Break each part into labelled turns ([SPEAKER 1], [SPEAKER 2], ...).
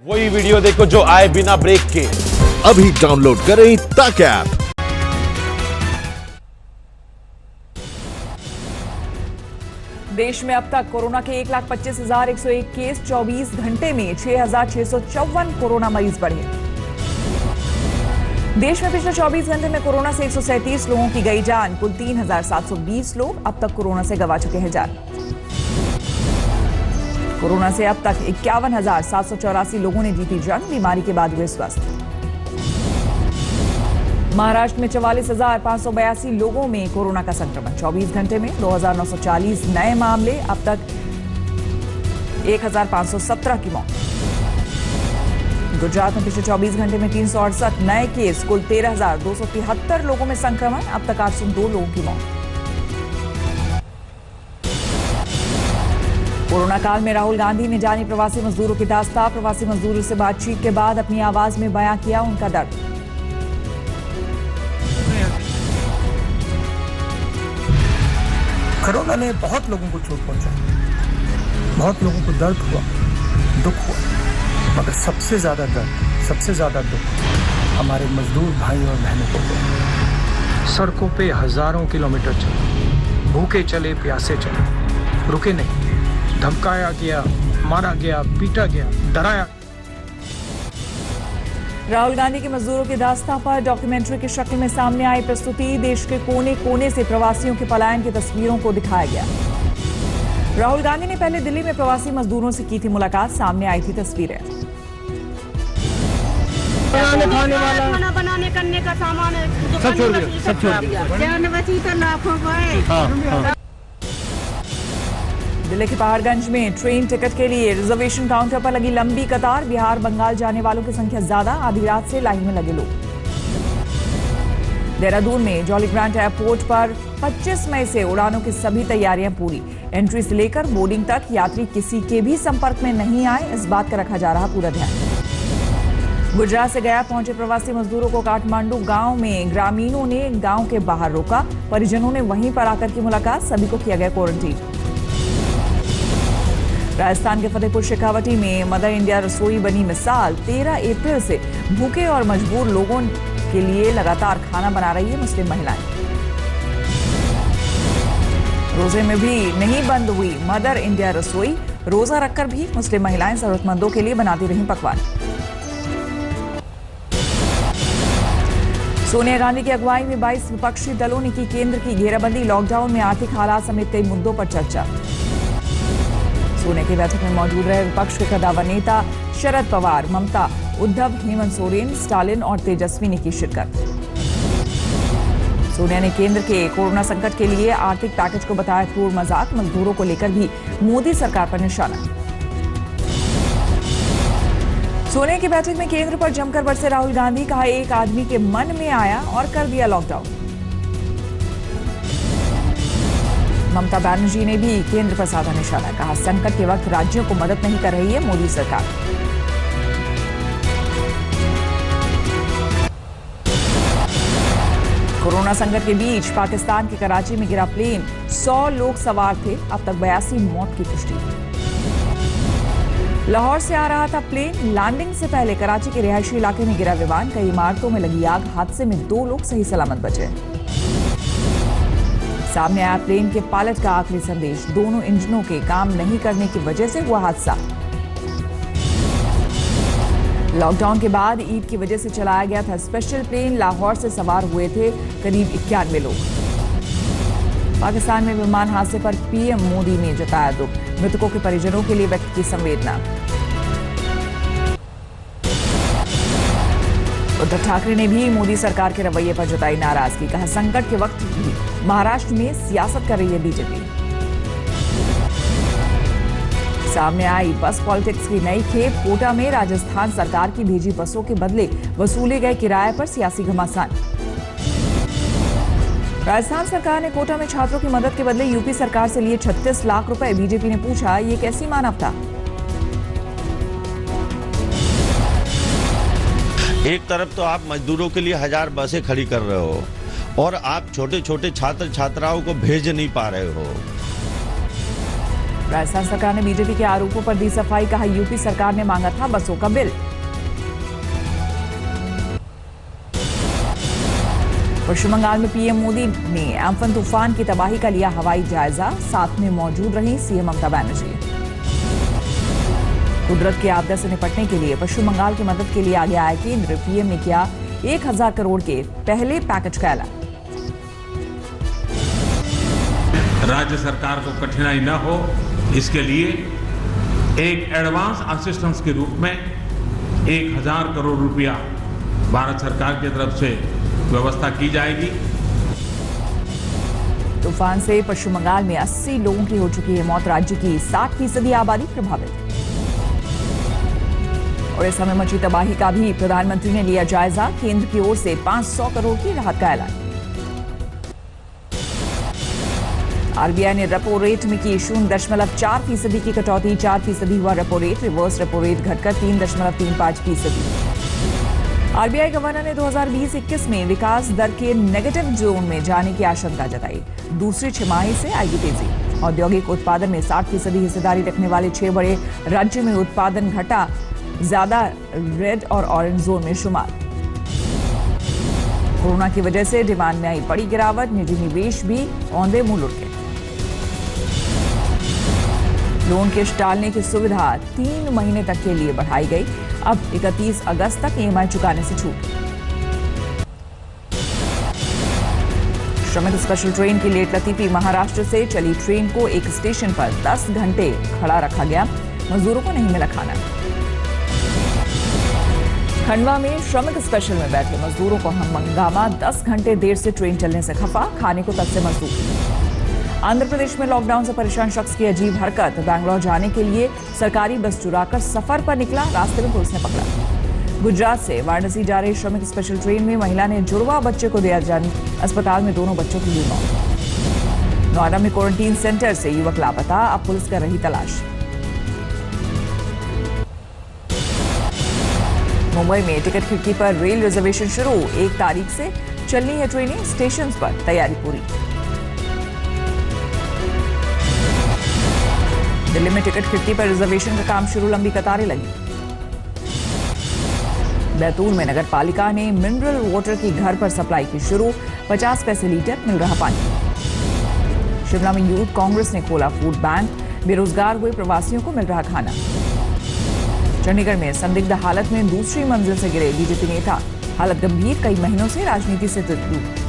[SPEAKER 1] वही वीडियो देखो जो आए बिना ब्रेक के।
[SPEAKER 2] अभी डाउनलोड करें तक ऐप।
[SPEAKER 3] देश में अब तक कोरोना के 1,25,101 केस, 24 घंटे में 6,654 कोरोना मरीज बढ़े। देश में पिछले 24 घंटे में कोरोना से 137 लोगों की गई जान। कुल 3,720 लोग अब तक कोरोना से गंवा चुके हैं जान। कोरोना से अब तक 51,784 लोगों ने जीती जान, बीमारी के बाद हुए स्वस्थ। महाराष्ट्र में 44,582 लोगों में कोरोना का संक्रमण। 24 घंटे में 2,940 नए मामले, अब तक 1,517 की मौत। गुजरात में पिछले 24 घंटे में 368 नए केस, कुल 13,273 लोगों में संक्रमण, अब तक 802 लोगों की मौत। कोरोना काल में राहुल गांधी ने जानी प्रवासी मजदूरों की दास्तां। प्रवासी मजदूरों से बातचीत के बाद अपनी आवाज में बयां किया उनका दर्द।
[SPEAKER 4] कोरोना ने बहुत लोगों को चोट पहुंचाई, बहुत लोगों को दर्द हुआ, दुख हुआ, मगर सबसे ज्यादा दर्द, सबसे ज्यादा दुख हमारे मजदूर भाई और बहनों को हुआ। सड़कों पे हजारों किलोमीटर चले, भूखे चले, प्यासे चले, रुके नहीं, धमकाया गया, मारा गया, पीटा गया, डराया।
[SPEAKER 3] राहुल गांधी के मजदूरों की दास्तां पर डॉक्यूमेंट्री की शक्ल में सामने आई प्रस्तुति। देश के कोने कोने से प्रवासियों के पलायन की तस्वीरों को दिखाया गया। राहुल गांधी ने पहले दिल्ली में प्रवासी मजदूरों से की थी मुलाकात, सामने आई थी तस्वीरें।
[SPEAKER 5] खाना बनाने करने का सामान सब छोड़ दिया, जान बची तो लाखों गए।
[SPEAKER 3] दिल्ली के पहाड़गंज में ट्रेन टिकट के लिए रिजर्वेशन काउंटर पर लगी लंबी कतार। बिहार बंगाल जाने वालों की संख्या ज्यादा, आधी रात से लाइन में लगे लोग। देहरादून में जॉली ग्रांट एयरपोर्ट पर 25 मई से उड़ानों की सभी तैयारियां पूरी। एंट्री से लेकर बोर्डिंग तक यात्री किसी के भी संपर्क में नहीं आए, इस बात का रखा जा रहा पूरा ध्यान। गुजरात से गया पहुंचे प्रवासी मजदूरों को काठमांडू गांव में ग्रामीणों ने गांव के बाहर रोका। परिजनों ने वहीं पर आकर की मुलाकात, सभी को किया गया क्वारंटीन। राजस्थान के फतेहपुर शेखावटी में मदर इंडिया रसोई बनी मिसाल। 13 अप्रैल से भूखे और मजबूर लोगों के लिए लगातार खाना बना रही है मुस्लिम महिलाएं। रोजे में भी नहीं बंद हुई मदर इंडिया रसोई। रोजा रखकर भी मुस्लिम महिलाएं जरूरतमंदों के लिए बनाती रहीं पकवान। सोनिया गांधी की अगुवाई में 22 विपक्षी दलों ने की केंद्र की घेराबंदी। लॉकडाउन में आर्थिक हालात समेत कई मुद्दों पर चर्चा। सोनिया की बैठक में मौजूद रहे विपक्ष के कद्दावर नेता शरद पवार, ममता, उद्धव, हेमंत सोरेन, स्टालिन और तेजस्वी ने की शिरकत। सोनिया ने केंद्र के कोरोना संकट के लिए आर्थिक पैकेज को बताया पूर्ण मजाक। मजदूरों को लेकर भी मोदी सरकार पर निशाना। सोनिया की बैठक में केंद्र पर जमकर बरसे राहुल गांधी। कहा एक आदमी के मन में आया और कर दिया लॉकडाउन। ममता बनर्जी ने भी केंद्र पर साधा निशाना। कहा संकट के वक्त राज्यों को मदद नहीं कर रही है मोदी सरकार। कोरोना संकट के बीच पाकिस्तान के कराची में गिरा प्लेन। 100 लोग सवार थे, अब तक 82 मौत की पुष्टि। लाहौर से आ रहा था प्लेन। लैंडिंग से पहले कराची के रिहायशी इलाके में गिरा विमान। कई इमारतों में लगी आग। हादसे में 2 लोग सही सलामत बचे। सामने आया प्लेन के पायलट का आखिरी संदेश। दोनों इंजनों के काम नहीं करने की वजह से हुआ हादसा। लॉकडाउन के बाद ईद की वजह से चलाया गया था स्पेशल प्लेन। लाहौर से सवार हुए थे करीब 91 लोग। पाकिस्तान में विमान हादसे पर पीएम मोदी ने जताया दुख। मृतकों के परिजनों के लिए व्यक्त की संवेदना। उद्धव ठाकरे ने भी मोदी सरकार के रवैये पर जताई नाराजगी। कहा संकट के वक्त भी महाराष्ट्र में सियासत कर रही है बीजेपी। सामने आई बस पॉलिटिक्स की नई खेप। कोटा में राजस्थान सरकार की भेजी बसों के बदले वसूले गए किराए पर सियासी घमासान। राजस्थान सरकार ने कोटा में छात्रों की मदद के बदले यूपी सरकार से लिए 36 लाख रुपए। बीजेपी ने पूछा ये कैसी मानवता।
[SPEAKER 6] एक तरफ तो आप मजदूरों के लिए 1000 बसें खड़ी कर रहे हो और आप छोटे छोटे छात्र छात्राओं को भेज नहीं पा रहे हो।
[SPEAKER 3] राजस्थान सरकार ने बीजेपी के आरोपों पर दी सफाई, कहा यूपी सरकार ने मांगा था बसों का बिल। पश्चिम बंगाल में पीएम मोदी ने एम्फन तूफान की तबाही का लिया हवाई जायजा, साथ में मौजूद रही सीएम ममता बनर्जी। कुदरत की आपदा से निपटने के लिए पश्चिम बंगाल की मदद के लिए आगे आया केंद्र, पीएम ने किया 1000 करोड़ के पहले पैकेज का ऐलान।
[SPEAKER 7] राज्य सरकार को कठिनाई न हो, इसके लिए एक एडवांस असिस्टेंस के रूप में 1000 करोड़ रुपया भारत सरकार की तरफ से व्यवस्था की जाएगी।
[SPEAKER 3] तूफान से पश्चिम बंगाल में 80 लोगों की हो चुकी है मौत, राज्य की 60% आबादी प्रभावित। ओडिशा में मची तबाही का भी प्रधानमंत्री ने लिया जायजा, केंद्र की ओर से 500 करोड़ की राहत का ऐलान। आरबीआई ने रेपो रेट में की 0.4% की कटौती, 4% हुआ repo rate, reverse repo rate घटकर 3.35%। आरबीआई गवर्नर ने 2020-21 में विकास दर के नेगेटिव जोन में जाने की आशंका जताई, दूसरी छमाही से आएगी तेजी। औद्योगिक उत्पादन में 60% हिस्सेदारी रखने वाले 6 बड़े राज्य में उत्पादन घटा, ज्यादा रेड और ऑरेंज जोन में शुमार। कोरोना की वजह से डिमांड में आई बड़ी गिरावट, निजी निवेश भी औंधे मुंह लुढ़के। लोन किश्त टालने की सुविधा 3 महीने तक के लिए बढ़ाई गई, अब 31 अगस्त तक ईएमआई चुकाने से छूट। श्रमिक स्पेशल ट्रेन की लेट लतीफी, महाराष्ट्र से चली ट्रेन को एक स्टेशन पर 10 घंटे खड़ा रखा गया, मजदूरों को नहीं मिला खाना। खंडवा में श्रमिक स्पेशल में बैठे मजदूरों को हंगामा, 10 घंटे देर से ट्रेन चलने से खफा, खाने को तरसे मजदूर। आंध्र प्रदेश में लॉकडाउन से परेशान शख्स की अजीब हरकत, बैंगलोर जाने के लिए सरकारी बस चुराकर सफर पर निकला, रास्ते में पुलिस ने पकड़ा। गुजरात से वाराणसी जा रही श्रमिक स्पेशल ट्रेन में महिला ने जुड़वा बच्चे को दिया जन्म, अस्पताल में दोनों बच्चों की हुई मौत। नोएडा में क्वारंटीन सेंटर से युवक लापता, अब पुलिस कर रही तलाश। मुंबई में टिकट खिड़की पर रेल रिजर्वेशन शुरू, 1 तारीख से चलनी है ट्रेनें, स्टेशन पर तैयारी पूरी। दिल्ली में टिकट खिड़की पर रिजर्वेशन का काम शुरू, लंबी कतारें लगी। बैतूल में नगर पालिका ने मिनरल वाटर की घर पर सप्लाई की शुरू, 50 पैसे लीटर मिल रहा पानी। शिमला में यूथ कांग्रेस ने खोला फूड बैंक, बेरोजगार हुए प्रवासियों को मिल रहा खाना। चंडीगढ़ में संदिग्ध हालत में दूसरी मंजिल से गिरे बीजेपी नेता, हालत गंभीर, कई महीनों से राजनीति से दूर।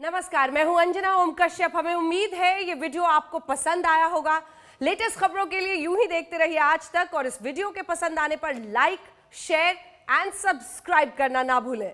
[SPEAKER 8] नमस्कार, मैं हूं अंजना ओम कश्यप। हमें उम्मीद है ये वीडियो आपको पसंद आया होगा। लेटेस्ट खबरों के लिए यूं ही देखते रहिए आज तक, और इस वीडियो के पसंद आने पर लाइक, शेयर एंड सब्सक्राइब करना ना भूलें।